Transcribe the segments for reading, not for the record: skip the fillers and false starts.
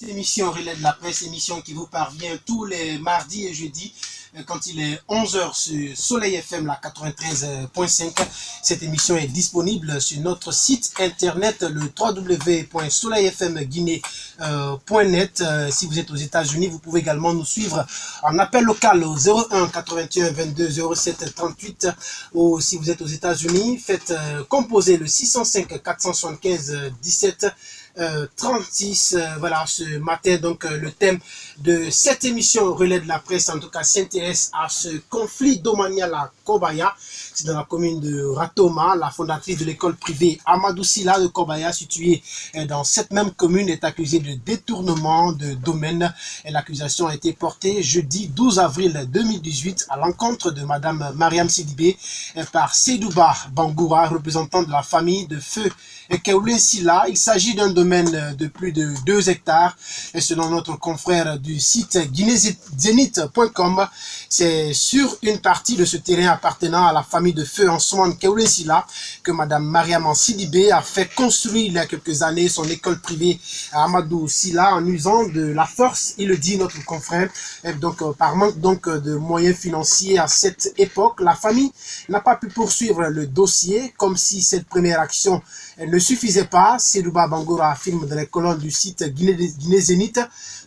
Émission Relais de la Presse, émission qui vous parvient tous les mardis et jeudis quand il est 11h sur Soleil FM, la 93.5. Cette émission est disponible sur notre site internet, le www.soleilfmguinée.net. Si vous êtes aux États-Unis, vous pouvez également nous suivre en appel local au 01 81 22 07 38. Ou si vous êtes aux États-Unis, faites composer le 605 475 17 36. Voilà, ce matin, donc, le thème de cette émission Relais de la Presse, en tout cas, s'intéresse à ce conflit domanial à Kobaya. C'est dans la commune de Ratoma. La fondatrice de l'école privée Amadou Silla de Kobaya, située dans cette même commune, est accusée de détournement de domaine. L'accusation a été portée jeudi 12 avril 2018 à l'encontre de Madame Mariam Sidibé par Sedouba Bangoura, représentant de la famille de feu Keoulé Silla. Il s'agit d'un domaine de plus de 2 hectares et selon notre confrère du site guinézénith.com, c'est sur une partie de ce terrain appartenant à la famille de feu Ansoumane Keoulé Silla que Madame Mariam Sidibé a fait construire il y a quelques années son école privée à Amadou Silla en usant de la force, il le dit notre confrère. Et donc par manque donc de moyens financiers à cette époque, la famille n'a pas pu poursuivre le dossier. Comme si cette première action ne suffisait pas, Sedouba Bangoura affirme dans les colonnes du site Guinézénith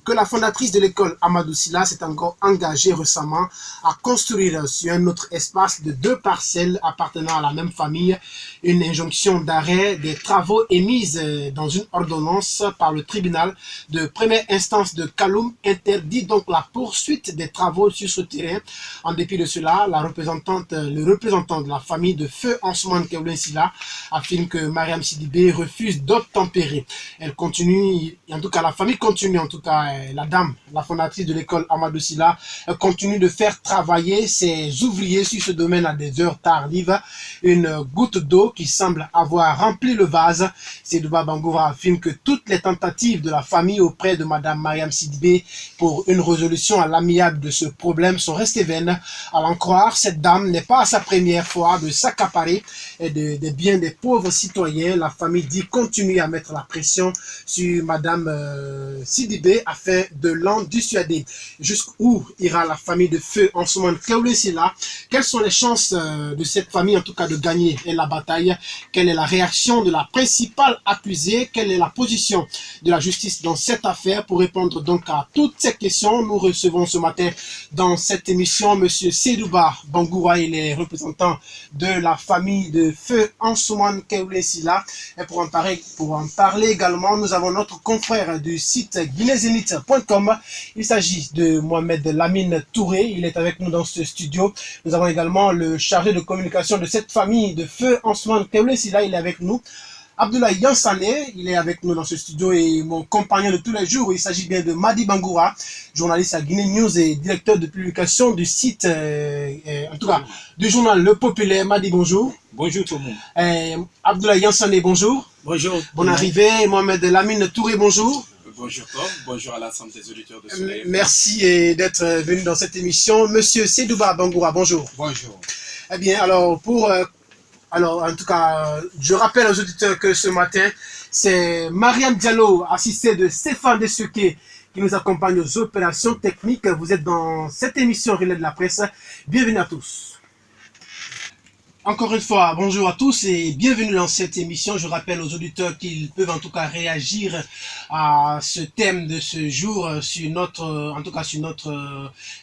que la fondatrice de l'école Amadou Silla s'est encore engagée récemment à construire sur un autre espace de 2 parcelles appartenant à la même famille une injonction d'arrêt des travaux émise dans une ordonnance par le tribunal de première instance de Kaloum interdit donc la poursuite des travaux sur ce terrain. En dépit de cela, le représentant de la famille de feu Ansoumane Keoulé Silla affirme que Mariam Sidibé refuse d'obtempérer. Elle continue, en tout cas la famille continue, en tout cas la dame, la fondatrice de l'école Amadou Silla, continue de faire travailler ses ouvriers sur ce domaine à des heures tardives. Une goutte d'eau qui semble avoir rempli le vase. Sedouba Bangoura affirme que toutes les tentatives de la famille auprès de Madame Mariam Sidibé pour une résolution à l'amiable de ce problème sont restées vaines. À l'en croire, cette dame n'est pas à sa première fois de s'accaparer des biens des pauvres citoyens. La famille dit continuer à mettre la pression sur Madame Sidibé afin de l'en dissuader. Jusqu'où ira la famille de feu Ansoumane Keoulé Silla? Quelles sont les chances de cette famille en tout cas de gagner la bataille? Quelle est la réaction de la principale accusée? Quelle est la position de la justice dans cette affaire? Pour répondre donc à toutes ces questions, nous recevons ce matin dans cette émission Monsieur Sedouba Bangoura, il est représentant de la famille de feu Ansoumane Keoulé Silla. Et pour en parler également, nous avons notre confrère du site guinézénith.com. Il s'agit de Mohamed Lamine Touré, il est avec nous dans ce studio. Nous avons également le chargé de communication de cette famille de feu Ansoumane Keoulé Silla, il est avec nous. Abdoulaye Yansané, il est avec nous dans ce studio et mon compagnon de tous les jours. Il s'agit bien de Madi Bangoura, journaliste à Guinée News et directeur de publication du site, en tout cas, du journal Le Populaire. Madi, bonjour. Bonjour tout le monde. Abdoulaye Yansané, bonjour. Bonjour. Bonne arrivée. Mohamed Lamine Touré, bonjour. Bonjour Tom, bonjour à l'ensemble des auditeurs de Soleil. Merci d'être venu dans cette émission. Monsieur Sedouba Bangoura, bonjour. Bonjour. Eh bien, alors, en tout cas, je rappelle aux auditeurs que ce matin, c'est Mariam Diallo, assistée de Stéphane Dessuké, qui nous accompagne aux opérations techniques. Vous êtes dans cette émission Relais de la Presse. Bienvenue à tous. Encore une fois, bonjour à tous et bienvenue dans cette émission. Je rappelle aux auditeurs qu'ils peuvent en tout cas réagir à ce thème de ce jour sur notre,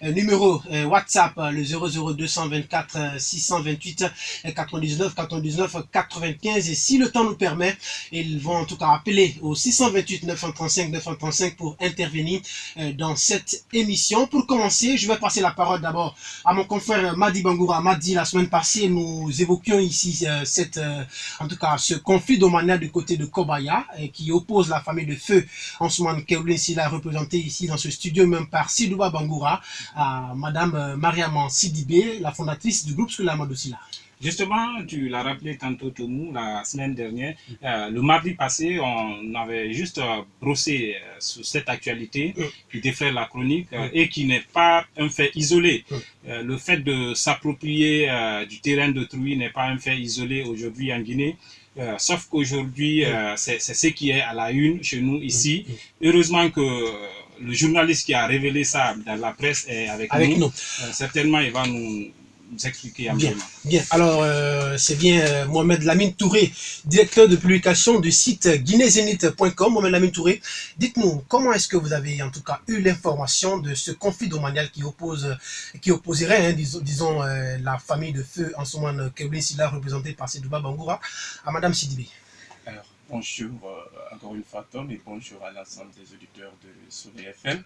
numéro WhatsApp, le 00224 628 99 99 95. Et si le temps nous permet, ils vont en tout cas appeler au 628 935 935 pour intervenir dans cette émission. Pour commencer, je vais passer la parole d'abord à mon confrère Madi Bangoura. Madi, la semaine passée, nous évoquions ici en tout cas ce conflit domanial du côté de Kobaya qui oppose la famille de feu Ansoumane Keoulé Silla, représentée ici dans ce studio même par Sedouba Bangoura, à Madame Mariam Sidibé, la fondatrice du groupe scolaire Amadou Silla. Justement, tu l'as rappelé tantôt Tomou, la semaine dernière, le mardi passé, on avait juste brossé sur cette actualité qui défrait la chronique et qui n'est pas un fait isolé. Le fait de s'approprier du terrain d'autrui n'est pas un fait isolé aujourd'hui en Guinée. sauf qu'aujourd'hui, c'est ce qui est à la une chez nous ici. Heureusement que le journaliste qui a révélé ça dans la presse est avec nous. Certainement, il va nous expliquer un peu. Bien. Alors, c'est bien Mohamed Lamine Touré, directeur de publication du site guinézénith.com. Mohamed Lamine Touré, dites-nous, comment est-ce que vous avez en tout cas eu l'information de ce conflit domanial qui opposerait, hein, disons la famille de feu Ansoumane Kewlin Silla, représentée par Sedouba Bangoura, à Madame Sidibé? Alors, bonjour encore une fois Tom et bonjour à l'ensemble des auditeurs de Soleil FM.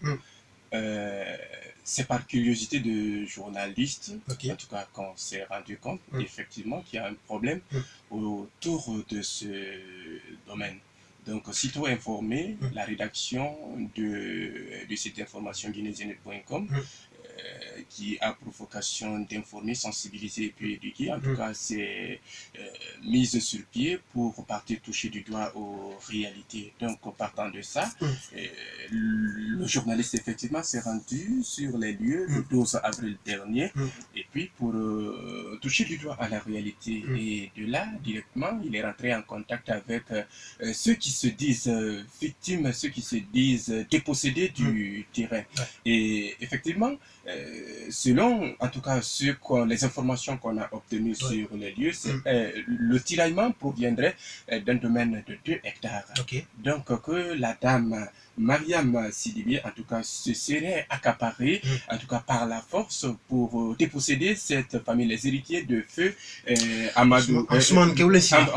C'est par curiosité de journaliste, en tout cas qu'on s'est rendu compte effectivement qu'il y a un problème autour de ce domaine. Donc, sitôt informé, la rédaction de site d'information guinézénith.com qui a pour vocation d'informer, sensibiliser et puis éduquer. En tout cas, c'est mise sur pied pour partir toucher du doigt aux réalités. Donc, partant de ça, le journaliste, effectivement, s'est rendu sur les lieux le 12 avril dernier et puis pour toucher du doigt à la réalité. Et de là, directement, il est rentré en contact avec ceux qui se disent victimes, ceux qui se disent dépossédés du terrain. Et effectivement, selon en tout cas les informations qu'on a obtenues sur les lieux, le tiraillement proviendrait d'un domaine de 2 hectares. Donc que la dame Mariam Sidibé en tout cas se serait accaparée en tout cas par la force pour déposséder cette famille, les héritiers de feu Amadou Ansoumane Kewlin Silla,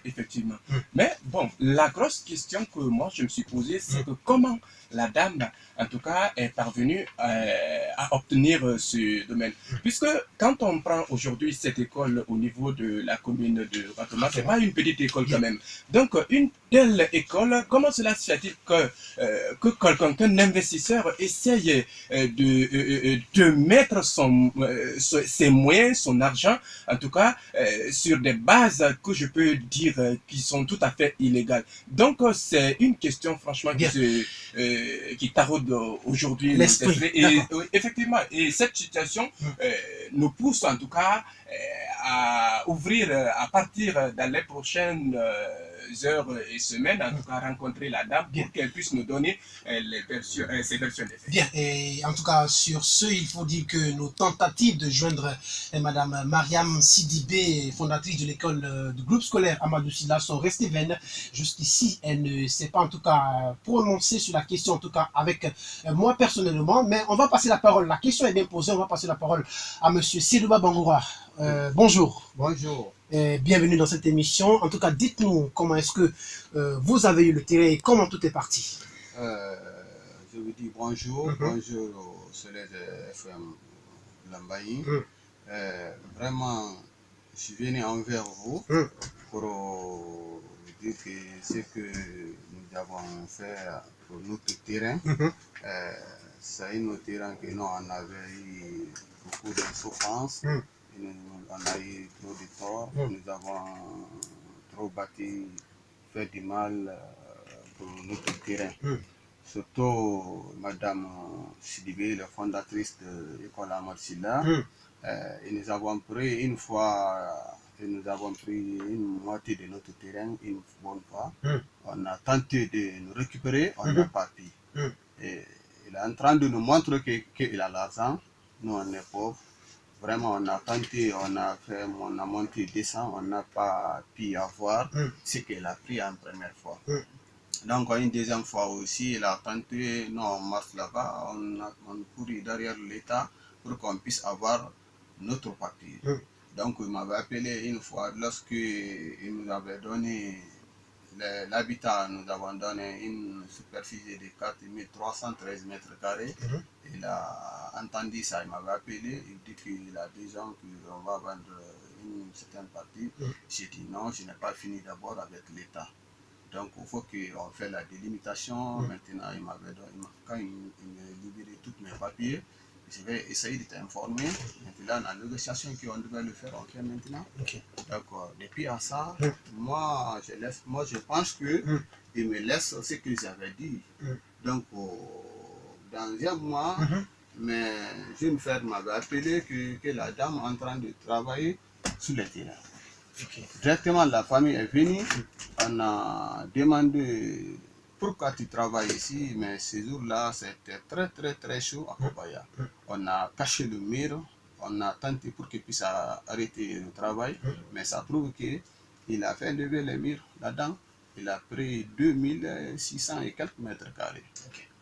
effectivement. Mais bon, la grosse question que moi je me suis posée, c'est que comment la dame en tout cas est parvenue à obtenir ce domaine. Puisque quand on prend aujourd'hui cette école au niveau de la commune de Ratoma, c'est pas une petite école quand même. Donc une telle école, comment cela se fait-il que qu'un investisseur essaye de mettre ses moyens, son argent, en tout cas sur des bases que je peux dire qui sont tout à fait illégales. Donc c'est une question franchement qui taraude aujourd'hui l'esprit. Et effectivement, et cette situation nous pousse en tout cas à ouvrir à partir dans les prochaines heures et semaines, en tout cas rencontrer la dame pour qu'elle puisse nous donner ses versions des faits. Bien, et en tout cas sur ce, il faut dire que nos tentatives de joindre Madame Mariam Sidibé, fondatrice de l'école du groupe scolaire Amadou Silla, sont restées vaines. Jusqu'ici, elle ne s'est pas en tout cas prononcée sur la question, en tout cas avec moi personnellement, mais on va passer la parole, la question est bien posée, on va passer la parole à Monsieur Sedouba Bangoura. Bonjour. Bonjour. Bienvenue dans cette émission. En tout cas, dites-nous comment est-ce que vous avez eu le terrain et comment tout est parti. Je vous dis bonjour, bonjour au Soleil FM Lambaye. Vraiment, je suis venu envers vous pour vous dire que ce que nous avons fait pour notre terrain, c'est un terrain que nous on avait eu beaucoup de souffrance. On a eu trop de tort, nous avons trop bâti, fait du mal pour notre terrain. Surtout Madame Sidibé, la fondatrice de l'école Amadou Silla, et nous avons pris une fois, et nous avons pris une moitié de notre terrain une bonne fois. On a tenté de nous récupérer, on n'a pas pu. Et il est en train de nous montrer qu'il a l'argent, nous on est pauvres. Vraiment, on a tenté, on a monté, descend, on n'a pas pu avoir ce qu'il a pris en première fois. Donc, une deuxième fois aussi, il a tenté, nous on marche là-bas, on courit derrière l'État pour qu'on puisse avoir notre papier. Donc, il m'avait appelé une fois, lorsque il nous avait donné l'habitat, nous avons donné une superficie de 4313 mètres carrés. Il a entendu ça, il m'avait appelé, il dit qu'il a des gens qu'on va vendre une certaine partie. J'ai dit non, je n'ai pas fini d'abord avec l'État. Donc il faut qu'on fasse la délimitation. Maintenant, quand il me libéré tous mes papiers, je vais essayer de t'informer. Maintenant, la négociation qu'on devait le faire, on fait maintenant. Donc, depuis à ça, moi je pense qu'il me laisse ce qu'ils avaient dit. Donc, dans un mois, mais une femme m'avait appelé que la dame est en train de travailler sur le terrain. Directement, la famille est venue. On a demandé pourquoi tu travailles ici, mais ce jour-là, c'était très chaud à Kobaya. On a caché le mur, on a tenté pour qu'il puisse arrêter le travail, mais ça prouve qu'il a fait lever les murs là-dedans. Il a pris 2600 et quelques mètres carrés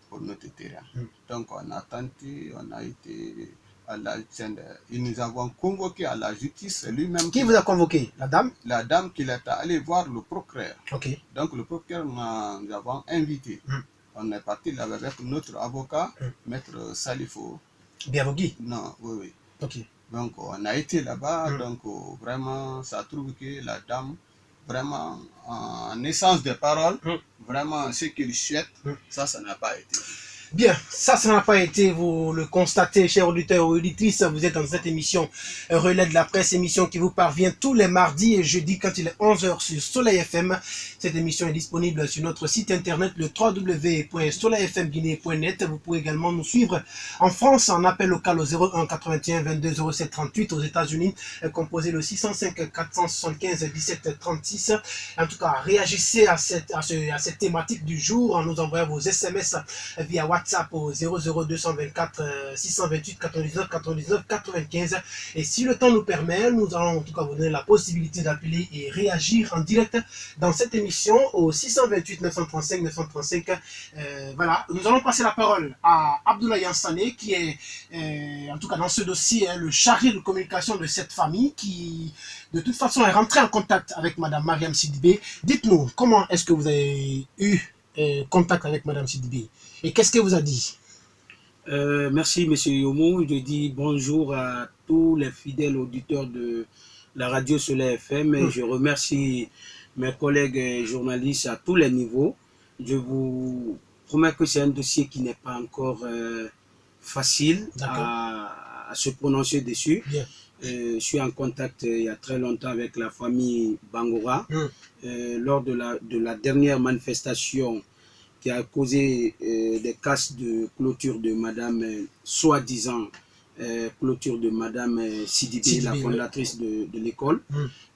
pour notre terrain. Donc on a tenté, on a été à la chaîne. Nous avons convoqué à la justice lui-même. Qui vous a convoqué? La dame? La dame qui est allée voir le procureur. Ok. Donc le procureur nous avons invité. On est parti là avec notre avocat, maître Salifo. Biavogui? Non, oui. Ok. Donc on a été là-bas, donc vraiment ça trouve que la dame, vraiment en essence de parole, vraiment ce qu'il souhaite, ça n'a pas été. Bien, ça n'a pas été, vous le constatez, chers auditeurs ou auditrices, vous êtes dans cette émission Relais de la presse, émission qui vous parvient tous les mardis et jeudis quand il est 11h sur Soleil FM. Cette émission est disponible sur notre site internet, le www.soleilfmguinée.net. Vous pouvez également nous suivre en France en appel local au 01 81 22 07 38, aux États-Unis, composé le 605 475 17 36. En tout cas, réagissez à cette thématique du jour en nous envoyant vos SMS via WhatsApp au 00224 628 99 99 95. Et si le temps nous permet, nous allons en tout cas vous donner la possibilité d'appeler et réagir en direct dans cette émission au 628 935 935. Voilà, nous allons passer la parole à Abdoulaye Ansane qui est en tout cas dans ce dossier le chargé de communication de cette famille qui de toute façon est rentré en contact avec Madame Mariam Sidibé. Dites-nous, comment est-ce que vous avez eu contact avec Madame Sidibé et qu'est-ce qu'elle vous a dit? Merci Monsieur Yomo, je dis bonjour à tous les fidèles auditeurs de la radio Soleil FM et je remercie mes collègues journalistes à tous les niveaux. Je vous promets que c'est un dossier qui n'est pas encore facile à se prononcer dessus. Je suis en contact il y a très longtemps avec la famille Bangora lors de la dernière manifestation qui a causé des casses de clôture de Madame, soi-disant clôture de Madame Sidibé, la fondatrice de l'école.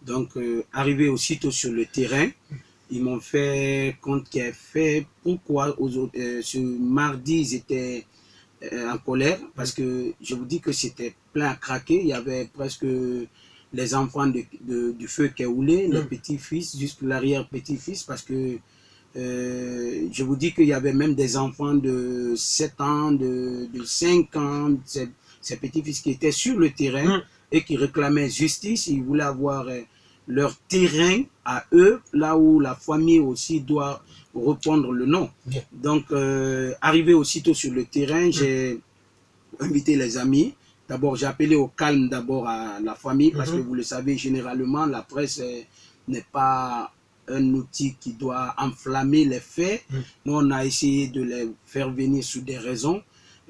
Donc, arrivé aussitôt sur le terrain, ils m'ont fait compte qu'il a fait pourquoi ce mardi ils étaient en colère, parce que je vous dis que c'était plein à craquer. Il y avait presque les enfants du feu qui roulaient, les petits-fils, jusqu'à l'arrière-petit-fils, parce que je vous dis qu'il y avait même des enfants de 7 ans, de 5 ans, ces petits-fils qui étaient sur le terrain et qui réclamaient justice. Ils voulaient avoir leur terrain à eux, là où la famille aussi doit reprendre le nom. Donc, arrivé aussitôt sur le terrain, j'ai invité les amis. D'abord, j'ai appelé au calme d'abord à la famille, parce que vous le savez, généralement, la presse n'est pas un outil qui doit enflammer les faits. Nous, on a essayé de les faire venir sur des raisons.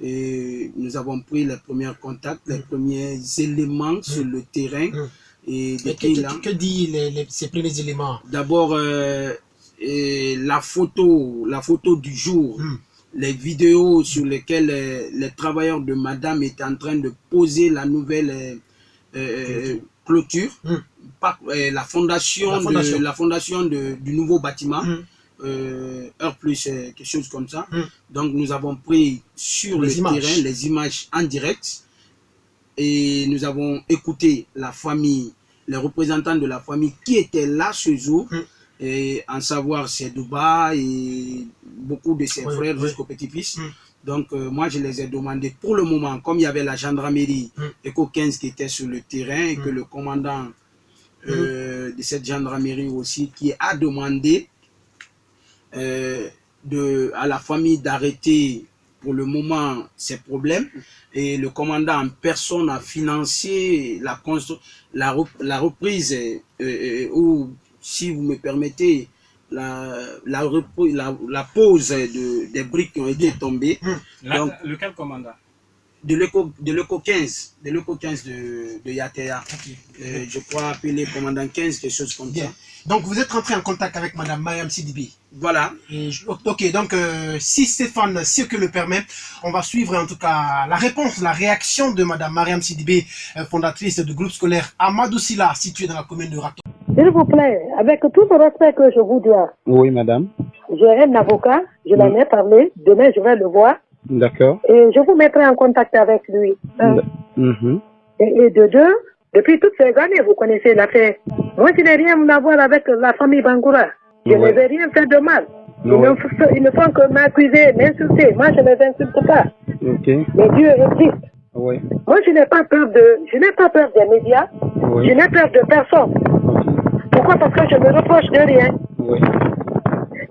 Et nous avons pris les premiers contacts, les premiers éléments sur le terrain. Et que dit ces premiers éléments? D'abord, la photo du jour, les vidéos sur lesquelles les travailleurs de Madame étaient en train de poser la nouvelle clôture, la fondation du nouveau bâtiment, heure plus quelque chose comme ça. Donc nous avons pris sur le terrain les images en direct et nous avons écouté la famille, les représentants de la famille qui étaient là ce jour, et en savoir ses Douba et beaucoup de ses frères jusqu'au petit-fils. Donc moi je les ai demandé pour le moment, comme il y avait la gendarmerie ECO 15 qui était sur le terrain et que le commandant de cette gendarmerie aussi qui a demandé à la famille d'arrêter pour le moment ces problèmes, et le commandant en personne a financé la reprise ou, si vous me permettez, la pose des briques qui ont été tombées. Donc, lequel commandant? De l'ECO 15, de Yatea. Je crois appeler commandant 15, quelque chose comme ça. Donc vous êtes rentré en contact avec Madame Mariam Sidibé. Voilà. Ok, donc si Stéphane, si que le permet, on va suivre en tout cas la réponse, la réaction de Madame Mariam Sidibé, fondatrice du groupe scolaire Amadou Silla, situé dans la commune de Rato. S'il vous plaît, avec tout le respect que je vous dois. Oui, madame. J'ai un avocat, je l'en ai parlé, demain je vais le voir. D'accord. Et je vous mettrai en contact avec lui. Et de deux, depuis toutes ces années, vous connaissez l'affaire. Moi, je n'ai rien à voir avec la famille Bangoura. Je ne vais rien faire de mal. Ils ne font que m'accuser, m'insulter. Moi, je ne les insulte pas. Mais Dieu existe. Oui. Moi, je n'ai pas peur des médias. Oui. Je n'ai peur de personne. Pourquoi? Parce que je ne me reproche de rien. Oui.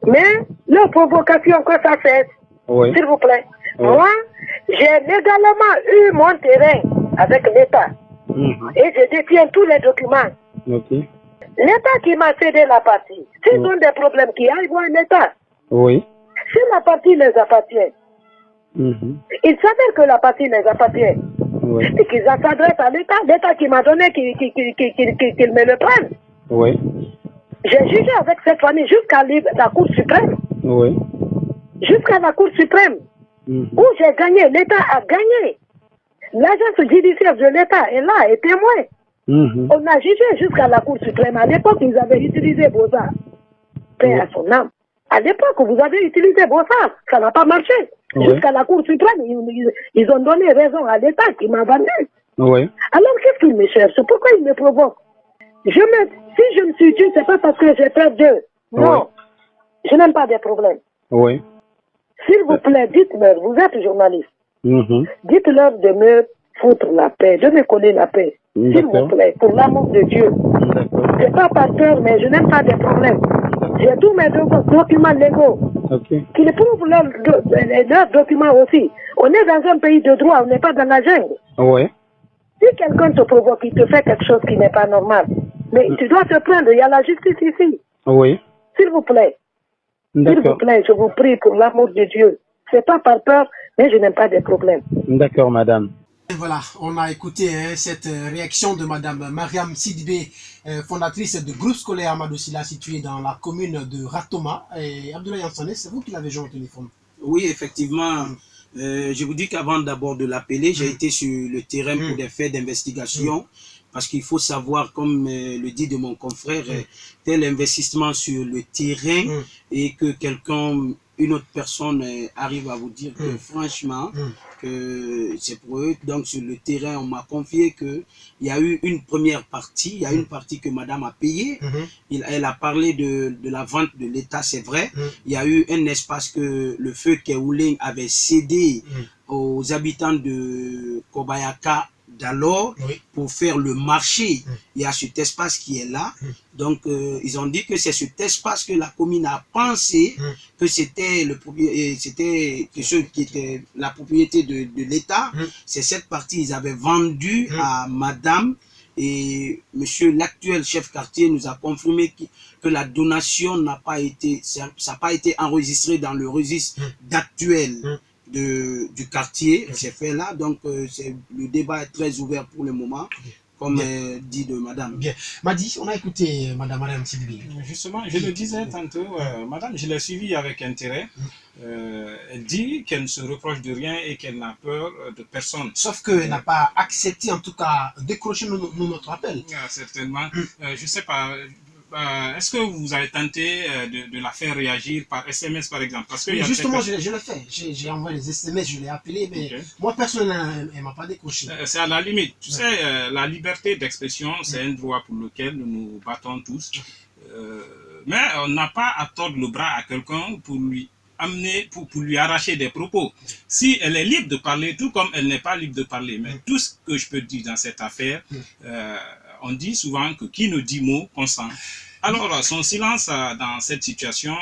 Mais leur provocation que ça fait, s'il vous plaît. Moi, j'ai légalement eu mon terrain avec l'État. Et je détiens tous les documents. L'État qui m'a cédé la partie, s'ils ont des problèmes qui aillent voir l'État. Oui. Si la partie les appartient, ils savent que la partie les appartient. Et qu'ils s'adressent à l'État, l'État qui m'a donné qu'il me le prenne. Oui. J'ai jugé avec cette famille jusqu'à la Cour suprême. Oui. Jusqu'à la Cour suprême. Où j'ai gagné, l'État a gagné. L'agence judiciaire de l'État est là, est témoin. On a jugé jusqu'à la Cour suprême. À l'époque, ils avaient utilisé Beaux-Arts. Paix à son âme. À l'époque, vous avez utilisé Beaux-Arts. Ça n'a pas marché. Jusqu'à la Cour suprême, ils ont donné raison à l'État qui m'a vendu. Alors, qu'est-ce qu'ils me cherchent? Pourquoi ils me provoquent? Si je me suis tué, c'est pas parce que j'ai peur d'eux. Non. Je n'aime pas des problèmes. S'il vous plaît, dites-leur, vous êtes journaliste. Dites-leur de me foutre la paix, de me coller la paix. S'il vous plaît, pour l'amour de Dieu. C'est pas par peur, mais je n'aime pas des problèmes. J'ai tous mes documents légaux. Qu'ils prouvent leurs documents aussi. On est dans un pays de droit, on n'est pas dans la jungle. Si quelqu'un te provoque, il te fait quelque chose qui n'est pas normal. Mais tu dois te prendre, il y a la justice ici. S'il vous plaît. S'il vous plaît, je vous prie pour l'amour de Dieu. C'est pas par peur, mais je n'aime pas des problèmes. D'accord, madame. Et voilà, on a écouté cette réaction de madame Mariam Sidibé, fondatrice du groupe scolaire Amadou Sylla situé dans la commune de Ratoma. Et Abdoulaye Ansané, c'est vous qui l'avez joint au téléphone. Oui, effectivement. Je vous dis qu'avant d'abord de l'appeler, j'ai été sur le terrain pour des faits d'investigation. Parce qu'il faut savoir, comme le dit de mon confrère, tel investissement sur le terrain et que quelqu'un, une autre personne arrive à vous dire que franchement, que c'est pour eux. Donc sur le terrain, on m'a confié qu'il y a eu une première partie, il y a une partie que madame a payée. Elle a parlé de la vente de l'État, c'est vrai. Il y a eu un espace que le feu Kéouling avait cédé aux habitants de Kobayaka d'alors pour faire le marché. Il y a cet espace qui est là. Donc ils ont dit que c'est cet espace que la commune a pensé que c'était quelque chose qui était la propriété de l'État. C'est cette partie ils avaient vendu à madame. Et monsieur l'actuel chef quartier nous a confirmé que la donation n'a pas été, ça n'a pas été enregistré dans le registre d'actuel du quartier, c'est fait là, donc le débat est très ouvert pour le moment, comme dit de madame. Bien. Madi, on a écouté madame Mariam Sidibé. Justement, je le disais tantôt, madame, je l'ai suivie avec intérêt. Elle dit qu'elle ne se reproche de rien et qu'elle n'a peur de personne. Sauf qu'elle n'a pas accepté, en tout cas, décrocher notre appel. Certainement. Je ne sais pas. Est-ce que vous avez tenté de la faire réagir par SMS par exemple? Parce que justement, je l'ai fait. J'ai envoyé les SMS, je l'ai appelé, mais moi personnellement, elle ne m'a pas décroché. C'est à la limite. Tu sais, la liberté d'expression, c'est un droit pour lequel nous nous battons tous. Mais on n'a pas à tordre le bras à quelqu'un pour lui amener, pour lui arracher des propos. Si elle est libre de parler, tout comme elle n'est pas libre de parler. Mais tout ce que je peux dire dans cette affaire, on dit souvent que qui ne dit mot consent. Alors, son silence dans cette situation,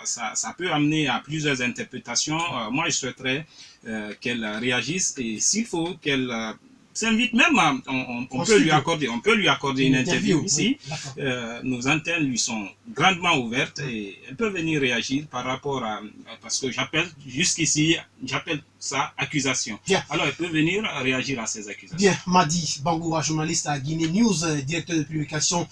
ça peut amener à plusieurs interprétations. Moi, je souhaiterais qu'elle réagisse et s'il faut qu'elle s'invite même, on peut lui accorder une interview ici. Nos antennes lui sont grandement ouvertes et elle peut venir réagir par rapport à, parce que j'appelle jusqu'ici j'appelle ça accusation. Bien. Alors, elle peut venir réagir à ces accusations. Bien, Madi Bangoura, journaliste à Guinée News, directeur de publication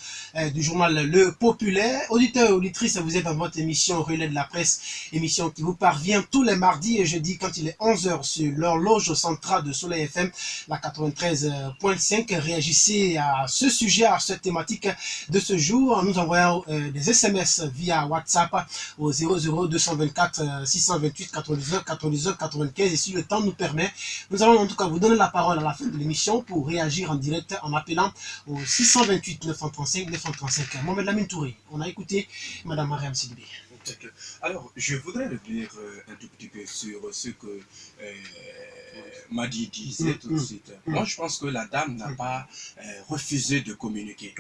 du journal Le Populaire. Auditeurs et auditrices, vous êtes dans votre émission Relais de la Presse, émission qui vous parvient tous les mardis et jeudis quand il est 11h sur l'horloge centrale de Soleil FM, la 93.5. Réagissez à ce sujet, à cette thématique de ce jour en nous envoyant des SMS via WhatsApp au 00224 628 99 99 95. Et si le temps nous permet, nous allons en tout cas vous donner la parole à la fin de l'émission pour réagir en direct en appelant au 628 935 935. Mohamed Lamine Touré, on a écouté Madame Mariam Sidibé. Alors, je voudrais revenir un tout petit peu sur ce que Madi disait tout de suite. Moi, je pense que la dame n'a pas refusé de communiquer.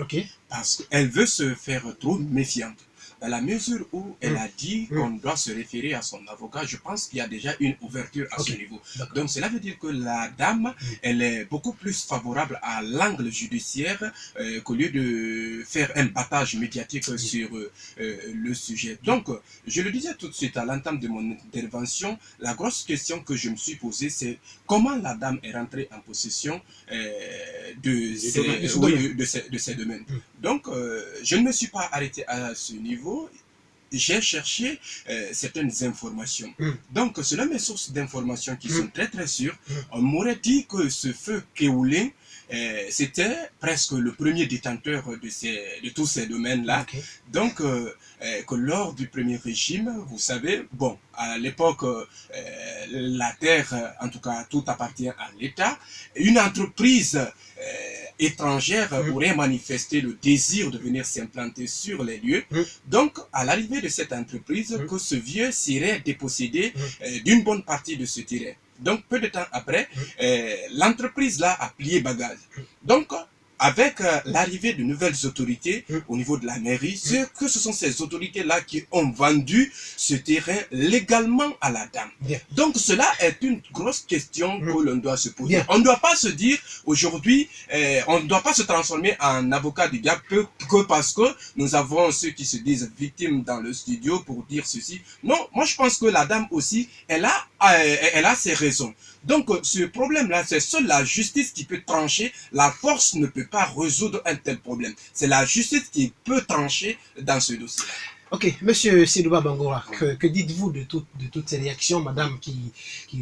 Parce qu'elle veut se faire trop méfiante. Dans la mesure où elle a dit qu'on doit se référer à son avocat, je pense qu'il y a déjà une ouverture à ce niveau. Donc cela veut dire que la dame, elle est beaucoup plus favorable à l'angle judiciaire qu'au lieu de faire un battage médiatique sur le sujet. Donc, je le disais tout de suite à l'entame de mon intervention, la grosse question que je me suis posée, c'est comment la dame est rentrée en possession de ces domaines. Donc, je ne me suis pas arrêté à ce niveau. J'ai cherché certaines informations. Donc, selon mes sources d'informations qui sont très très sûres, on m'aurait dit que ce feu Kéoulé, c'était presque le premier détenteur de tous ces domaines-là. Donc, que lors du premier régime, vous savez, bon, à l'époque, la terre, en tout cas, tout appartient à l'État. Une entreprise étrangère aurait manifesté le désir de venir s'implanter sur les lieux. Donc, à l'arrivée de cette entreprise, que ce vieux serait dépossédé d'une bonne partie de ce terrain. Donc, peu de temps après, l'entreprise là a plié bagage. Donc, avec l'arrivée de nouvelles autorités au niveau de la mairie, ce sont ces autorités-là qui ont vendu ce terrain légalement à la dame. Donc cela est une grosse question que l'on doit se poser. On ne doit pas se dire aujourd'hui, on ne doit pas se transformer en avocat du diable que parce que nous avons ceux qui se disent victimes dans le studio pour dire ceci. Non, moi je pense que la dame aussi, elle a ses raisons. Donc ce problème-là, c'est seule la justice qui peut trancher. La force ne peut pas résoudre un tel problème. C'est la justice qui peut trancher dans ce dossier-là. Ok, monsieur Sidouba Bangoura, que dites-vous de toutes ces réactions, madame qui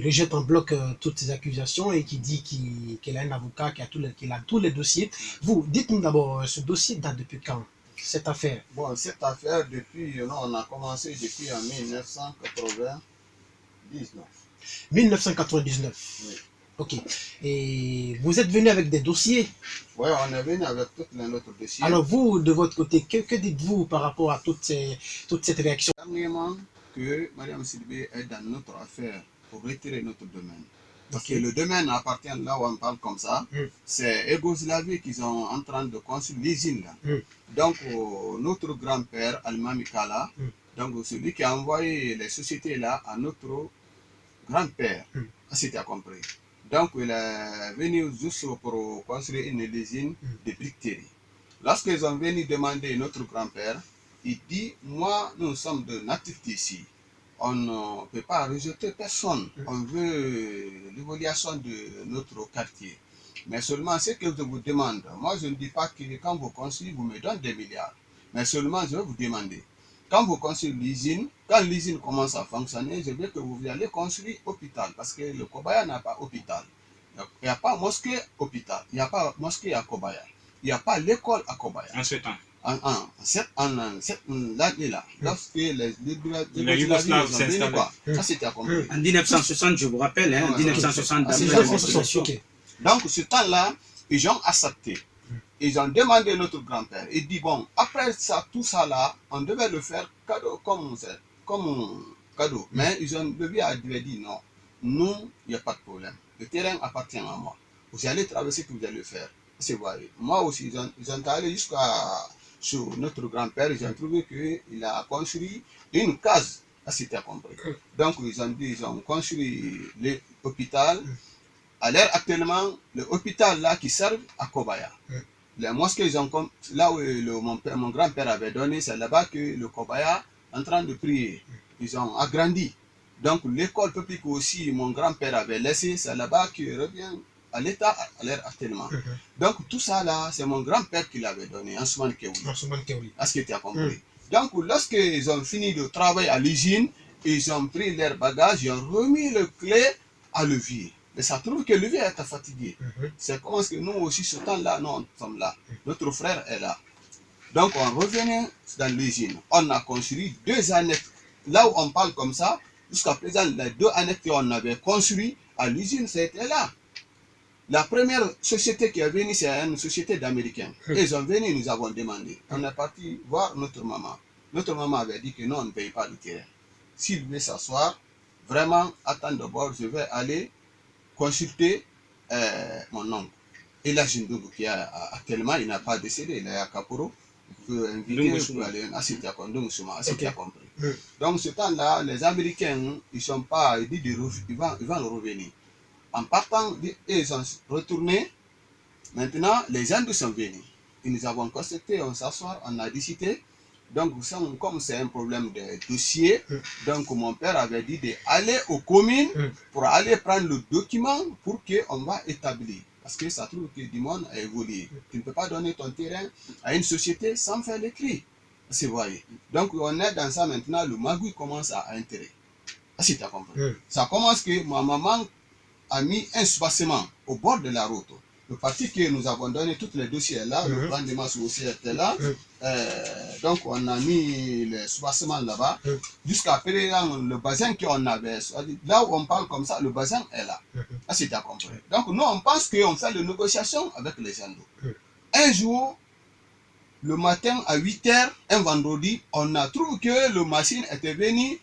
rejette en bloc toutes ces accusations et qui dit qu'elle a un avocat, qu'il a tous les dossiers. Vous, dites-nous d'abord, ce dossier date depuis quand, cette affaire? Bon, cette affaire, on a commencé depuis en 1999. 1999. Oui. Ok. Et vous êtes venu avec des dossiers? Oui, on est venu avec tous les autres dossiers. Alors vous, de votre côté, que dites-vous par rapport à toute cette réaction? Dernièrement, que Mariam Sidibé est dans notre affaire pour retirer notre domaine. Parce que le domaine appartient là où on parle comme ça. C'est Yougoslavie qui sont en train de construire l'usine là. Donc notre grand-père, Alma Mikala, donc celui qui a envoyé les sociétés là à notre grand-père, c'était compris. Donc il est venu juste pour construire une usine de briqueterie. Lorsqu'ils sont venus demander notre grand-père, il dit, moi nous sommes de natifs d'ici. On ne peut pas rejeter personne. On veut l'évaluation de notre quartier. Mais seulement ce que je vous demande, moi je ne dis pas que quand vous construisez, vous me donnez des milliards. Mais seulement je vais vous demander, quand vous construisez l'usine, quand l'usine commence à fonctionner, je veux que vous allez construire l'hôpital. Parce que le Kobaya n'a pas d'hôpital. Il n'y a pas mosquée hôpital. Il n'y a pas mosquée à Kobaya. Il n'y a pas l'école à Kobaya. En ce temps. Cette année-là, lorsque les Yougoslaves s'installent, ça c'était compris. En 1960, je vous rappelle, en 1960. Donc ce temps-là, ils ont accepté. Ils ont demandé notre grand-père. Il dit, bon, après ça, tout ça là, on devait le faire cadeau comme cadeau. Mais le vieux a dit, non, nous, il n'y a pas de problème. Le terrain appartient à moi. Vous allez traverser, que vous allez le faire. C'est vrai. Moi aussi, ils sont allés jusqu'à sur notre grand-père, ils ont trouvé qu'il a construit une case. C'était compris. Donc, ils ont construit l'hôpital. À l'heure actuellement, l'hôpital là qui sert à Kobaya. Les mosquées, là où mon grand-père avait donné, c'est là-bas que le Kobaya est en train de prier. Ils ont agrandi. Donc l'école publique aussi, mon grand-père avait laissé, c'est là-bas qui revient à l'État à l'heure actuellement. Donc tout ça là, c'est mon grand-père qui l'avait donné, Ansoumane Keouli. Est-ce que tu as compris? Donc lorsqu'ils ont fini de travailler à l'usine, ils ont pris leur bagage, ils ont remis le clé à levier. Mais ça trouve que levier était fatigué. C'est comme que nous aussi, ce temps-là, nous sommes là. Notre frère est là. Donc on revenait dans l'usine. On a construit 2 annettes. Là où on parle comme ça, jusqu'à présent, les 2 annettes qu'on avait construites à l'usine, c'était là. La première société qui est venue, c'est une société d'Américains. Ils sont venus, nous avons demandé. On est parti voir notre maman. Notre maman avait dit que non, on ne paye pas le terrain. S'il veut s'asseoir, vraiment, attends d'abord, je vais aller consulter mon oncle. Et là, Jindougou, qui a actuellement, il n'a pas décédé, il est à Kaporo. Vous pouvez inviter pour aller à Asiti Akondou, Asiti a compris. Donc, ce temps-là, les Américains, ils ne sont pas, ils disent ils vont revenir. En partant, ils sont retournés. Maintenant, les Hindous sont venus. Et nous avons constaté, on s'assoit, on a discuté. Donc, comme c'est un problème de dossier, donc mon père avait dit d'aller aux communes pour aller prendre le document pour qu'on va établir. Parce que ça trouve que du monde a évolué. Tu ne peux pas donner ton terrain à une société sans faire l'écrit. Vous voyez. Donc, on est dans ça maintenant, le magouille commence à entrer. Si tu as compris. Ça commence que ma maman a mis un soubassement au bord de la route. Le parti que nous avons donné tous les dossiers là, le plan de masse aussi était là. Donc on a mis le soubassement là-bas. Jusqu'à présent, le bassin qu'on avait, là où on parle comme ça, le bassin est là. Si tu as compris. Donc nous on pense qu'on fait les négociations avec les Hindous. Un jour, le matin à 8h, un vendredi, on a trouvé que le machine était venu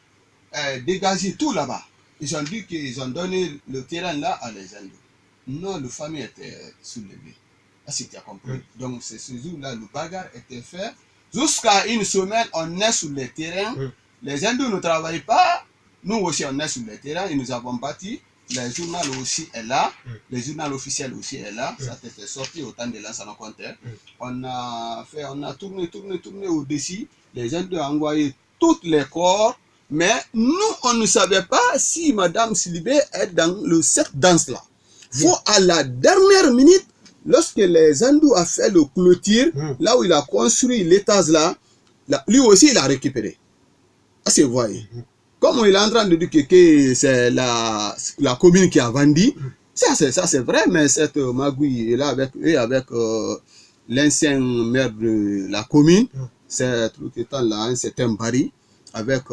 dégager tout là-bas. Ils ont dit qu'ils ont donné le terrain là à les Hindous. Non, la famille était soulevée. Si tu as compris. Donc c'est ce jour-là, le bagarre était fait. Jusqu'à une semaine, on est sur le terrain. Les Hindous ne travaillent pas. Nous aussi, on est sur le terrain et nous avons bâti. Le journal aussi est là. Le journal officiel aussi est là. Ça a été sorti au temps de l'ancien compteur. On a tourné au-dessus. Les Hindous ont envoyé tous les corps. Mais nous, on ne savait pas si Madame Silibé est dans cette danse-là. Faut à la dernière minute, lorsque les Hindous a fait le clôture, là où il a construit l'étage là, lui aussi il a récupéré. Ah, c'est voyez. Comme il est en train de dire que c'est la commune qui a vendu, ça c'est vrai, mais cette magouille est là avec eux, avec l'ancien maire de la commune, c'est tout le temps là, c'est un Barry, avec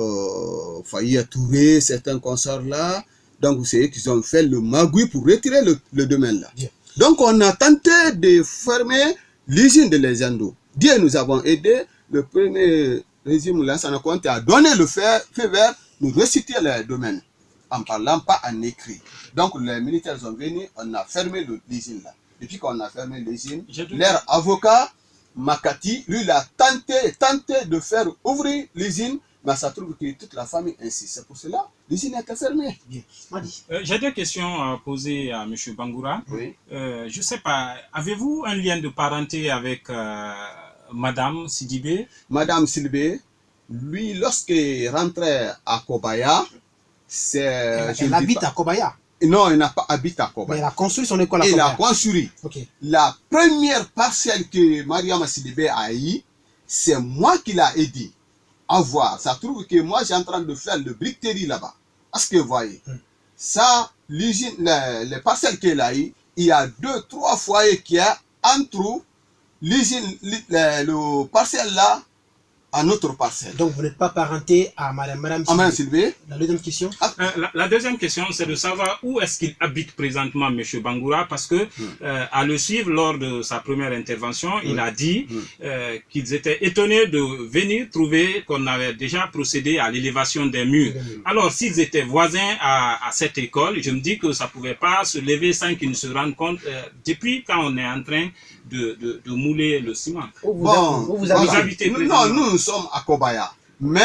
Faye Touré, certains consorts là. Donc, c'est eux qui ont fait le magouille pour retirer le domaine là. Donc, on a tenté de fermer l'usine de les Hindous. Dieu nous avons aidé. Le premier régime, l'ancien compte, a donné le feu vert, nous reciter le domaine, en parlant pas en écrit. Donc, les militaires sont venus, on a fermé l'usine là. Depuis qu'on a fermé l'usine, leur avocat, Makati, lui, il a tenté de faire ouvrir l'usine. Mais ça trouve que toute la famille insiste. C'est pour cela l'usine était fermée. J'ai 2 questions à poser à M. Bangoura. Oui. Je ne sais pas, avez-vous un lien de parenté avec Madame Sidibé? Madame Sidibé, lui, lorsqu'il rentrait à Kobaya, elle habite à Kobaya. Non, il n'a pas habité à Kobaya. Mais elle a construit son école à Kobaya. Il a construit. La première parcelle que Mariam Sidibé a eue, c'est moi qui l'ai aidé à voir. Ça trouve que moi, j'ai en train de faire le briqueterie là-bas. Est-ce que vous voyez? Ça, l'usine, les parcelles qu'elle a eu, il y a 2-3 foyers qui a entre l'usine, le parcelle là, à notre parcelle. Donc, vous n'êtes pas parenté à Madame Sylvie. La deuxième question? La deuxième question, c'est de savoir où est-ce qu'il habite présentement, M. Bangoura, parce que, à le suivre lors de sa première intervention, il a dit qu'ils étaient étonnés de venir trouver qu'on avait déjà procédé à l'élévation des murs. Alors, s'ils étaient voisins à cette école, je me dis que ça ne pouvait pas se lever sans qu'ils ne se rendent compte, depuis quand on est en train de mouler le ciment. Vous habitez non, nous sommes à Kobaya. Mais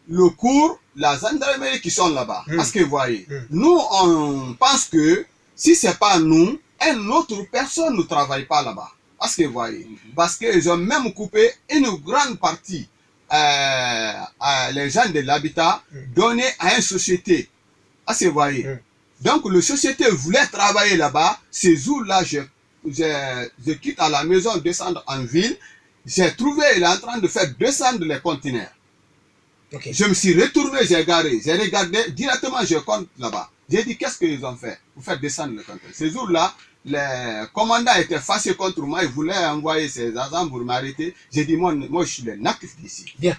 le cours, la gendarmerie qui sont là-bas. Parce que vous voyez, nous on pense que si ce n'est pas nous, une autre personne ne travaille pas là-bas. Parce que vous voyez, parce qu'ils ont même coupé une grande partie les gens de l'habitat donné à une société. Ah, c'est voyez. Donc, la société voulait travailler là-bas. Ces jours-là, je quitte à la maison, descendre en ville. J'ai trouvé, il est en train de faire descendre les conteneurs. Okay. Je me suis retourné, j'ai garé. J'ai regardé, directement, je compte là-bas. J'ai dit, qu'est-ce qu'ils ont fait pour faire descendre les conteneurs? Ces jours-là, les commandants étaient fâchés contre moi. Ils voulaient envoyer ses agents pour m'arrêter. J'ai dit, moi, je suis le natif d'ici. Bien.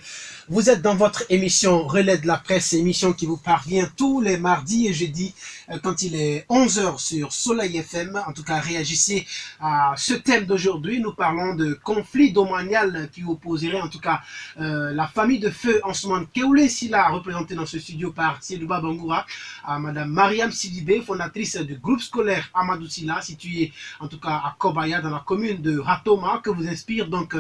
Vous êtes dans votre émission Relais de la Presse, émission qui vous parvient tous les mardis et jeudis quand il est 11h sur Soleil FM. En tout cas, réagissez à ce thème d'aujourd'hui. Nous parlons de conflit domanial qui opposerait en tout cas la famille de feu en ce moment Keoulé Silla, représentée dans ce studio par Siedouba Bangoura, à Madame Mariam Sidibé, fondatrice du groupe scolaire Amadou Silla, situé en tout cas à Kobaya dans la commune de Ratoma, que vous inspire donc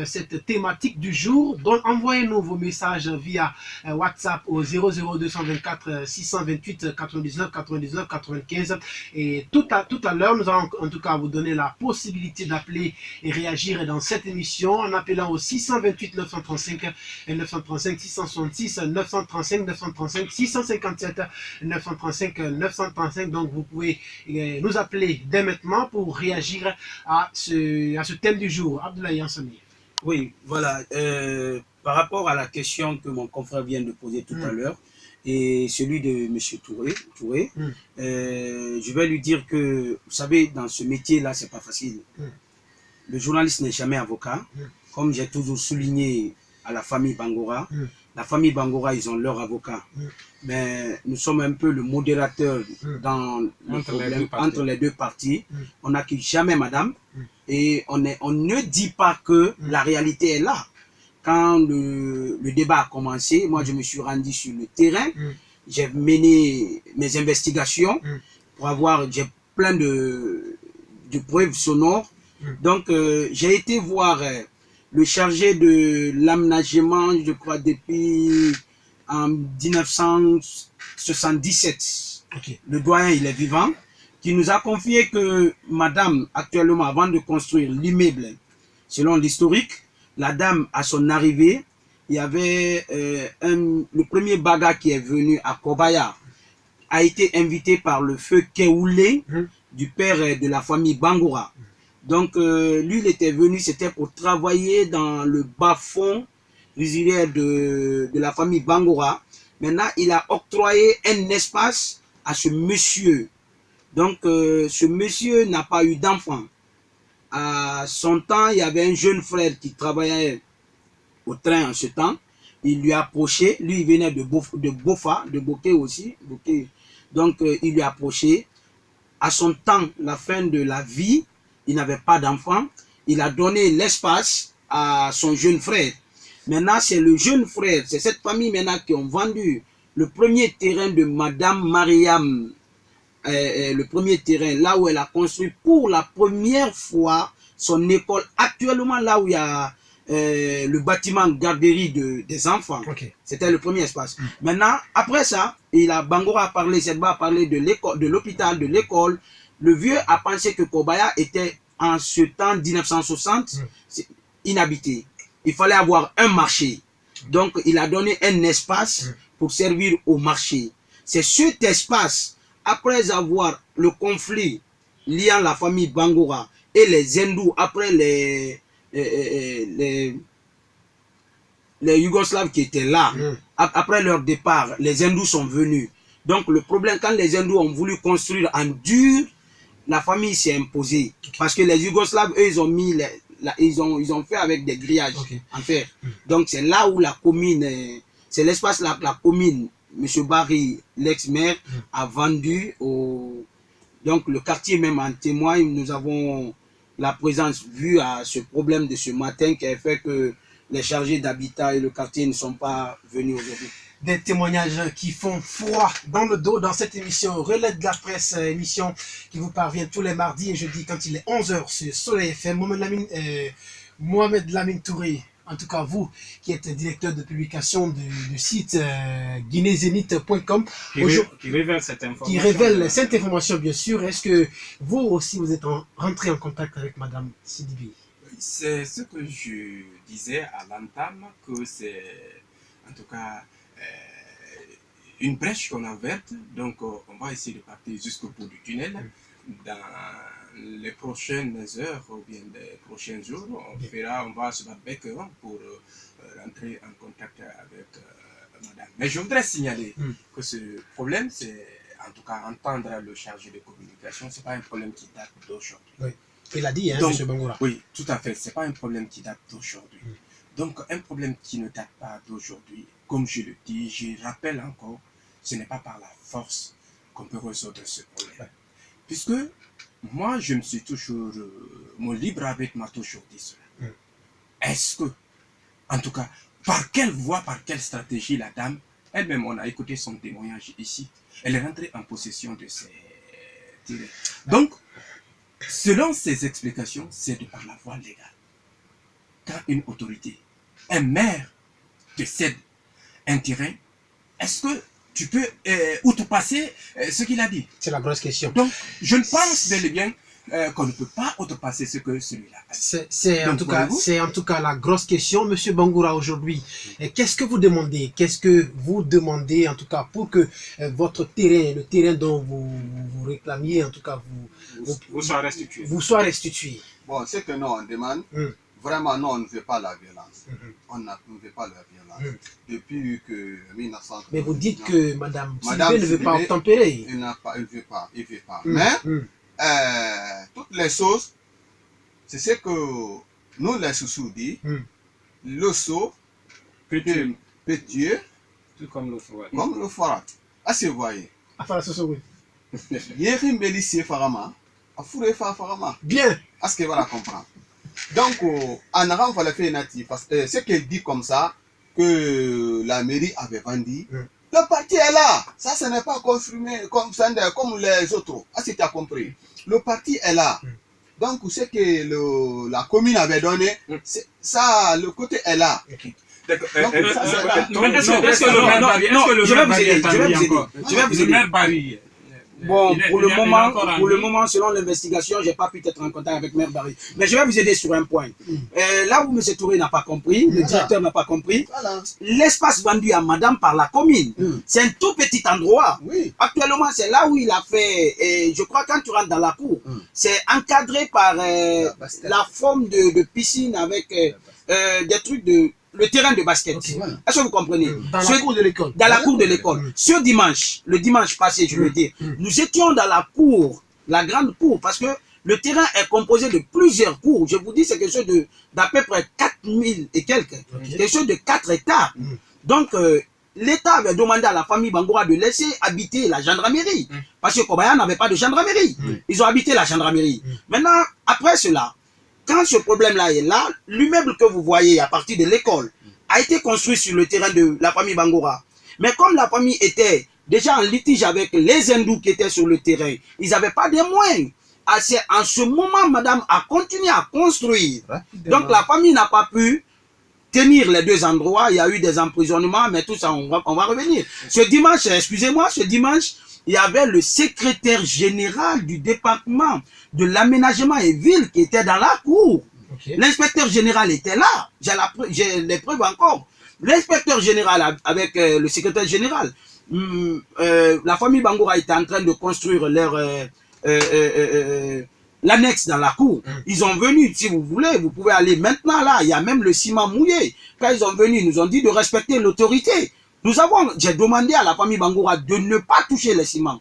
cette thématique du jour. Donc envoyez-nous vos messages via WhatsApp au 00224 628 99 99 95 et tout à l'heure nous allons en tout cas vous donner la possibilité d'appeler et réagir dans cette émission en appelant au 628 935 935 666 935 935 657 935 935. Donc vous pouvez nous appeler dès maintenant pour réagir à ce thème du jour. Abdoulaye Ansami. Oui, voilà. Par rapport à la question que mon confrère vient de poser tout à l'heure, et celui de M. Touré, je vais lui dire que, vous savez, dans ce métier-là, c'est pas facile. Le journaliste n'est jamais avocat. Comme j'ai toujours souligné à la famille Bangoura, la famille Bangoura, ils ont leur avocat. Mais nous sommes un peu le modérateur dans le problème entre les deux parties. On n'accuse jamais madame. Et on ne dit pas que la réalité est là. Quand le débat a commencé, moi je me suis rendu sur le terrain, j'ai mené mes investigations pour avoir, j'ai plein de preuves sonores. Donc j'ai été voir le chargé de l'aménagement, je crois depuis en 1977. Le doyen, il est vivant, qui nous a confié que madame, actuellement, avant de construire l'immeuble, selon l'historique, la dame, à son arrivée, il y avait le premier baga qui est venu à Kobaya, a été invité par le feu Keoulé, du père de la famille Bangoura. Donc, lui, il était venu, c'était pour travailler dans le bas-fond résiduaire de la famille Bangoura. Maintenant, il a octroyé un espace à ce monsieur. Donc, ce monsieur n'a pas eu d'enfant. À son temps, il y avait un jeune frère qui travaillait au train en ce temps. Il lui a approché. Lui, il venait de Bofa, de Boké aussi. Boké. Donc, il lui a approché. À son temps, la fin de la vie, il n'avait pas d'enfant. Il a donné l'espace à son jeune frère. Maintenant, c'est le jeune frère, c'est cette famille maintenant qui ont vendu le premier terrain de Madame Mariam. Le premier terrain, là où elle a construit pour la première fois son école. Actuellement, là où il y a le bâtiment garderie des enfants. C'était le premier espace. Maintenant, après ça, Bangoura a parlé, Sedba a parlé de l'école, de l'hôpital, de l'école. Le vieux a pensé que Kobaya était en ce temps 1960 inhabité. Il fallait avoir un marché. Donc, il a donné un espace pour servir au marché. C'est cet espace, après avoir le conflit liant la famille Bangoura et les hindous, après les Yougoslaves qui étaient là, après leur départ, les hindous sont venus. Donc, le problème, quand les hindous ont voulu construire en dur, la famille s'est imposée. Parce que les Yougoslaves, eux, ils ont mis ils ont fait avec des grillages en fer. Donc c'est là où la commune, c'est l'espace là la commune, M. Barry, l'ex-maire, a vendu donc le quartier même en témoigne. Nous avons la présence vue à ce problème de ce matin qui a fait que les chargés d'habitat et le quartier ne sont pas venus aujourd'hui. Des témoignages qui font froid dans le dos dans cette émission Relais de la Presse, émission qui vous parvient tous les mardis et jeudis quand il est 11h sur Soleil FM. Mohamed Lamine Touré, en tout cas vous qui êtes directeur de publication du site guinézénith.com qui révèle cette information. Qui révèle cette information bien sûr. Est-ce que vous aussi vous êtes rentré en contact avec Madame Sidibé? c'est ce que je disais à l'entame, que c'est en tout cas une brèche qu'on a ouverte. Donc on va essayer de partir jusqu'au bout du tunnel. Dans les prochaines heures ou bien les prochains jours, on va se battre avec eux pour rentrer en contact avec madame. Mais je voudrais signaler que ce problème, c'est en tout cas entendre le chargé de communication, c'est pas un problème qui date d'aujourd'hui. Oui. Il a dit, hein, Donc, M. Bangoura. Oui, tout à fait. C'est pas un problème qui date d'aujourd'hui. Donc, un problème qui ne date pas d'aujourd'hui, comme je le dis, je rappelle encore, ce n'est pas par la force qu'on peut résoudre ce problème. Puisque moi, je me suis toujours, mon libre arbitre m'a toujours dit cela. Est-ce que, en tout cas, par quelle voie, par quelle stratégie la dame, elle-même, on a écouté son témoignage ici, elle est rentrée en possession de ses terrains. Donc, selon ses explications, c'est de par la voie légale. Quand une autorité, un maire, te cède un terrain, est-ce que tu peux outrepasser ce qu'il a dit? C'est la grosse question. Donc, je pense bel et bien qu'on ne peut pas outrepasser ce que celui-là a dit. C'est en tout cas la grosse question, Monsieur Bangoura, aujourd'hui. Qu'est-ce que vous demandez? Qu'est-ce que vous demandez, en tout cas, pour que votre terrain, le terrain dont vous réclamiez, en tout cas, vous soit restitué. Vous soit restitué. Bon, c'est que nous, on demande, vraiment, non, on ne veut pas la violence. On ne veut pas la violence. Depuis que 1900... Mais vous dites que Madame Sidibé ne veut pas obtempérer. Il ne veut pas. Mais, toutes les choses, c'est ce que nous, les sous dit, le saut peut tuer, tout comme le forat. Comme le forat. Ah, c'est voyez. Enfin, ce oui. Yérim Bélissier Farama, a fourré Farama. Bien. À ce que voilà comprendre. Donc, en avant, il fallait faire natif. Parce que ce qu'elle dit comme ça, que la mairie avait vendu, le parti est là. Ça, ce n'est pas confirmé comme les autres. Ah, si tu as compris. Le parti est là. Donc, ce que la commune avait donné, ça, le côté est là. D'accord. Est-ce que le maire Barry est en vie encore? Le maire Barry. Bon, pour le moment, selon l'investigation, je n'ai pas pu être en contact avec Maire Barry. Mais je vais vous aider sur un point. Là où M. Touré n'a pas compris, le directeur n'a pas compris, l'espace vendu à madame par la commune, c'est un tout petit endroit. Actuellement, c'est là où il a fait, je crois quand tu rentres dans la cour, c'est encadré par la forme de piscine avec des trucs de... le terrain de basket. Est-ce que vous comprenez? Dans la cour de l'école. Dans la cour de l'école. Ce dimanche, le dimanche passé, je veux dire, nous étions dans la cour, la grande cour, parce que le terrain est composé de plusieurs cours. Je vous dis, c'est quelque chose d'à peu près 4000 et quelques. Quelque chose de 4 hectares. Donc, l'État avait demandé à la famille Bangoura de laisser habiter la gendarmerie. Parce que Kobaya n'avait pas de gendarmerie. Ils ont habité la gendarmerie. Maintenant, après cela, quand ce problème-là est là, l'immeuble que vous voyez à partir de l'école a été construit sur le terrain de la famille Bangoura. Mais comme la famille était déjà en litige avec les hindous qui étaient sur le terrain, ils n'avaient pas de moyens. En ce moment, madame a continué à construire. Donc la famille n'a pas pu tenir les deux endroits. Il y a eu des emprisonnements, mais tout ça, on va revenir. Ce dimanche, excusez-moi, ce dimanche, il y avait le secrétaire général du département de l'aménagement et ville qui était dans la cour. L'inspecteur général était là. J'ai les preuves encore. L'inspecteur général avec le secrétaire général, la famille Bangoura était en train de construire leur l'annexe dans la cour. Ils ont venu, si vous voulez, vous pouvez aller maintenant là. Il y a même le ciment mouillé. Quand ils ont venu, ils nous ont dit de respecter l'autorité. J'ai demandé à la famille Bangoura de ne pas toucher le ciment.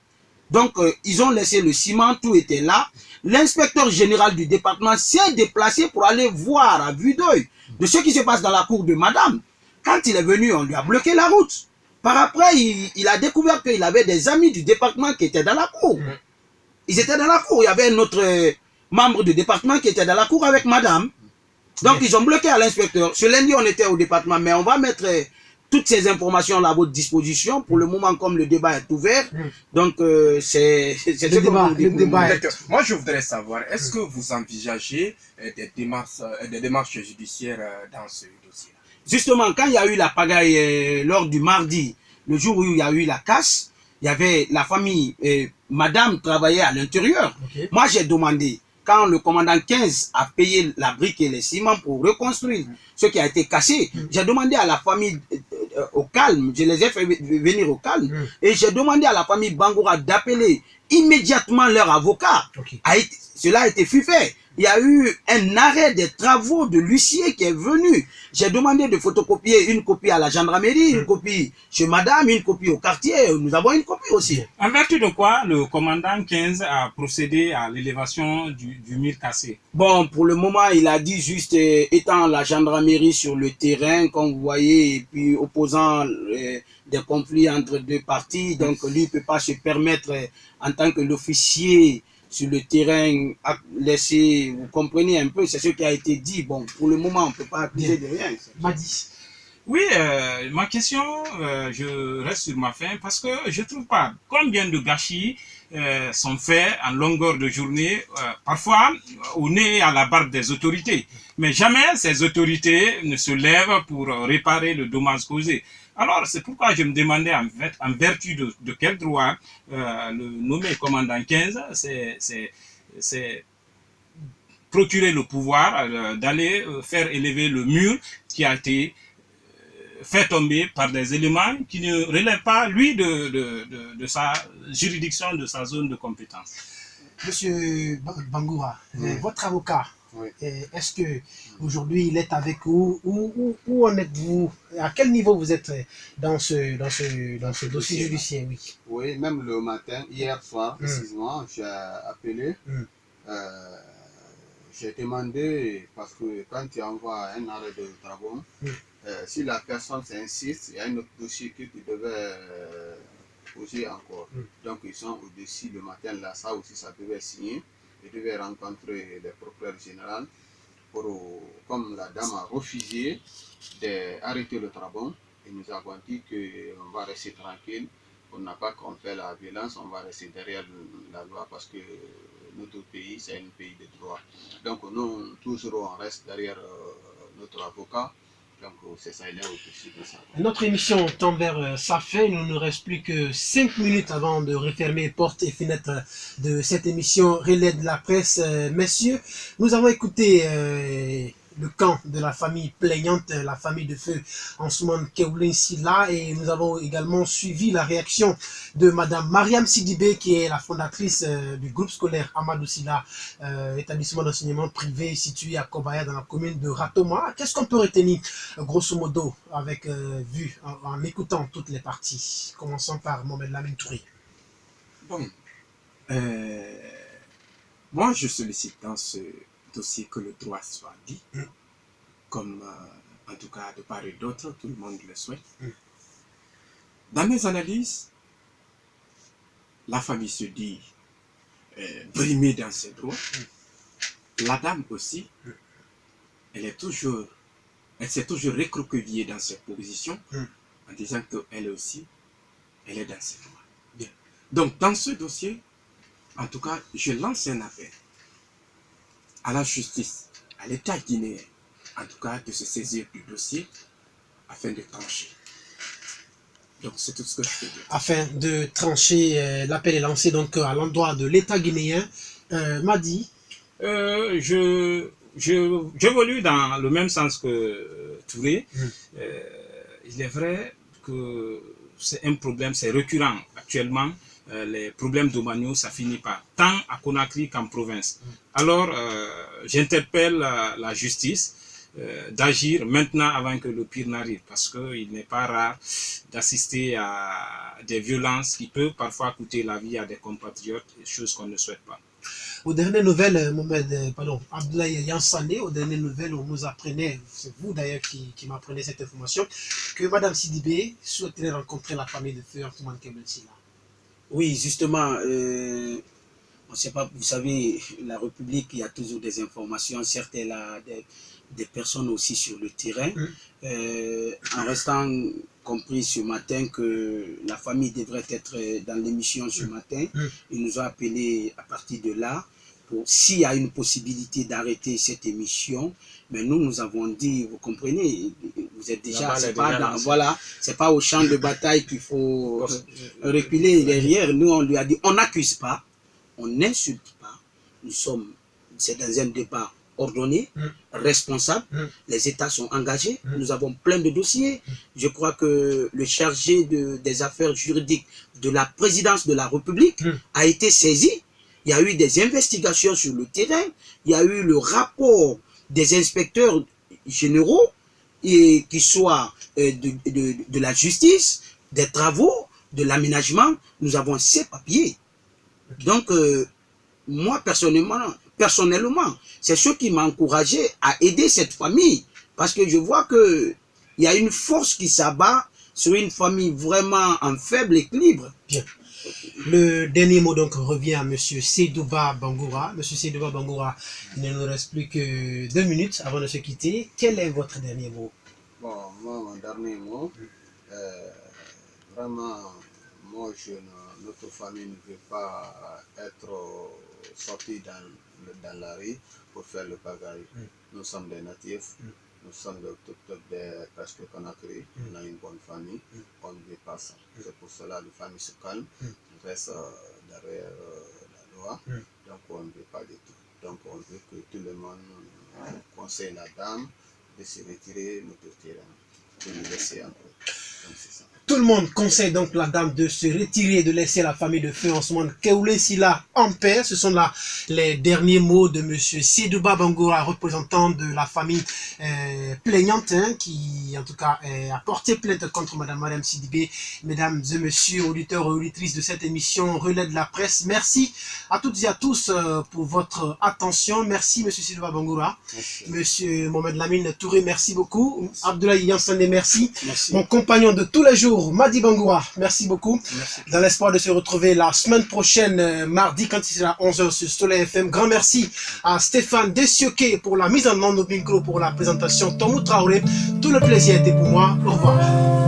Donc, ils ont laissé le ciment, tout était là. L'inspecteur général du département s'est déplacé pour aller voir à vue d'œil de ce qui se passe dans la cour de madame. Quand il est venu, on lui a bloqué la route. Par après, il a découvert qu'il avait des amis du département qui étaient dans la cour. Ils étaient dans la cour. Il y avait un autre membre du département qui était dans la cour avec madame. Donc, ils ont bloqué à l'inspecteur. Ce lundi, on était au département, mais on va mettre toutes ces informations-là à votre disposition. Pour le moment, comme le débat est ouvert, donc c'est le débat. Moi, je voudrais savoir, est-ce que vous envisagez des démarches judiciaires dans ce dossier? Justement, quand il y a eu la pagaille lors du mardi, le jour où il y a eu la casse, il y avait la famille, madame travaillait à l'intérieur. Moi, j'ai demandé quand le commandant 15 a payé la brique et les ciments pour reconstruire ce qui a été cassé, j'ai demandé à la famille au calme, je les ai fait venir au calme, et j'ai demandé à la famille Bangoura d'appeler immédiatement leur avocat. Cela a été fait. Il y a eu un arrêt des travaux de l'huissier qui est venu. J'ai demandé de photocopier une copie à la gendarmerie, une copie chez madame, une copie au quartier. Nous avons une copie aussi. En vertu de quoi le commandant 15 a procédé à l'élévation du mur cassé? Bon, pour le moment, il a dit juste étant la gendarmerie sur le terrain, comme vous voyez, et puis opposant des conflits entre deux parties. Donc, lui ne peut pas se permettre, en tant que l'officier sur le terrain, à laisser, vous comprenez un peu, c'est ce qui a été dit. Bon, pour le moment, on ne peut pas accuser de rien. Madi. Oui, ma question, je reste sur ma faim parce que je ne trouve pas combien de gâchis sont faits en longueur de journée, parfois au nez et à la barbe des autorités. Mais jamais ces autorités ne se lèvent pour réparer le dommage causé. Alors, c'est pourquoi je me demandais en vertu de quel droit le nommé commandant 15, c'est procurer le pouvoir d'aller faire élever le mur qui a été fait tomber par des éléments qui ne relèvent pas, lui, de sa juridiction, de sa zone de compétence. Monsieur Bangoura, votre avocat, est-ce que aujourd'hui il est avec vous? Où en êtes-vous? À quel niveau vous êtes dans ce dossier judiciaire? Oui, même le matin, hier soir précisément, j'ai appelé. J'ai demandé, parce que quand tu envoies un arrêt de travaux, si la personne insiste, il y a un autre dossier que tu devais poser encore. Donc ils sont au-dessus le matin, là, ça aussi, ça devait signer. Je devais rencontrer le procureur général comme la dame a refusé d'arrêter le travail. Et nous avons dit qu'on va rester tranquille, on n'a pas qu'on fait la violence, on va rester derrière la loi parce que notre pays, c'est un pays de droit. Donc nous, toujours, on reste derrière notre avocat. Donc c'est ça, il est au-dessus de ça. Notre émission tend vers sa fin. Il ne nous reste plus que 5 minutes avant de refermer portes et fenêtres de cette émission Relais de la presse. Messieurs, nous avons écouté le camp de la famille plaignante, la famille de feu Ansoumane Keoulé Silla, et nous avons également suivi la réaction de madame Mariam Sidibé, qui est la fondatrice du groupe scolaire Amadou Silla, établissement d'enseignement privé situé à Kobaya dans la commune de Ratoma. Qu'est-ce qu'on peut retenir grosso modo avec vue en écoutant toutes les parties? Commençons par Mohamed Lamine Touré. Bon, moi je sollicite dans ce dossier que le droit soit dit, comme en tout cas de part et d'autre, tout le monde le souhaite. Dans mes analyses, la famille se dit brimée dans ses droits. La dame aussi, elle s'est toujours recroquevillée dans ses positions en disant qu'elle aussi, elle est dans ses droits. Bien. Donc dans ce dossier, en tout cas, je lance un appel à la justice, à l'État guinéen, en tout cas de se saisir du dossier afin de trancher. Donc c'est tout ce que je peux dire. Afin de trancher, l'appel est lancé donc à l'endroit de l'État guinéen. Madi. J'évolue dans le même sens que Touré. Il est vrai que c'est un problème, c'est récurrent actuellement. Les problèmes domaniaux, ça finit pas, tant à Conakry qu'en province. Alors, j'interpelle la justice d'agir maintenant avant que le pire n'arrive, parce qu'il n'est pas rare d'assister à des violences qui peuvent parfois coûter la vie à des compatriotes, choses qu'on ne souhaite pas. Aux dernières nouvelles, Abdoulaye Yansane, aux dernières nouvelles, on nous apprenait, c'est vous d'ailleurs qui m'apprenez cette information, que Madame Sidibé souhaiterait rencontrer la famille de feu Ansoumane Keoulé Silla. Oui, justement, on ne sait pas, vous savez, la République, il y a toujours des informations, certes, elle a des personnes aussi sur le terrain, en restant compris ce matin que la famille devrait être dans l'émission ce matin, ils nous ont appelé à partir de là, s'il y a une possibilité d'arrêter cette émission, mais nous avons dit, vous comprenez, vous êtes déjà, c'est pas au champ de bataille qu'il faut reculer derrière. Nous, on lui a dit, on n'accuse pas, on n'insulte pas, nous sommes c'est dans un départ ordonné, responsable. Les États sont engagés. Nous avons plein de dossiers. Je crois que le chargé des affaires juridiques de la présidence de la République a été saisi. Il y a eu des investigations sur le terrain. Il y a eu le rapport des inspecteurs généraux, et qui soient de la justice, des travaux, de l'aménagement. Nous avons ces papiers. Donc, moi, personnellement, c'est ce qui m'a encouragé à aider cette famille. Parce que je vois qu'il y a une force qui s'abat sur une famille vraiment en faible équilibre. Bien. Le dernier mot donc revient à M. Seydouba Bangoura. M. Seydouba Bangoura, il ne nous reste plus que 2 minutes avant de se quitter. Quel est votre dernier mot? Bon, moi, mon dernier mot, vraiment, moi, notre famille ne veut pas être sortie dans la rue pour faire le bagaille. Nous sommes des natifs, nous sommes presque Conakry, on a une bonne famille, on ne veut pas ça. C'est pour cela que la famille se calme, on reste derrière la loi, donc on ne veut pas du tout. Donc on veut que tout le monde conseille la dame de se retirer notre terrain, de nous laisser un peu. Donc c'est ça. Tout le monde conseille donc la dame de se retirer, de laisser la famille de Feu Ousmane Keoulé Silla en paix. Ce sont là les derniers mots de M. Seydouba Bangoura, représentant de la famille plaignante, qui en tout cas a porté plainte contre Madame Sidibé. Mesdames et messieurs, auditeurs et auditrices de cette émission Relais de la presse, merci à toutes et à tous pour votre attention. Merci M. Seydouba Bangoura. M. Mohamed Lamine Touré, merci beaucoup. Abdoulaye Yansane, merci. Mon compagnon de tous les jours, Madi Bangoura, merci beaucoup. Merci. Dans l'espoir de se retrouver la semaine prochaine, mardi, quand il sera 11h sur Soleil FM. Grand merci à Stéphane Dessioké pour la mise en onde au micro, pour la présentation. Tomou Traoré, tout le plaisir était pour moi. Au revoir.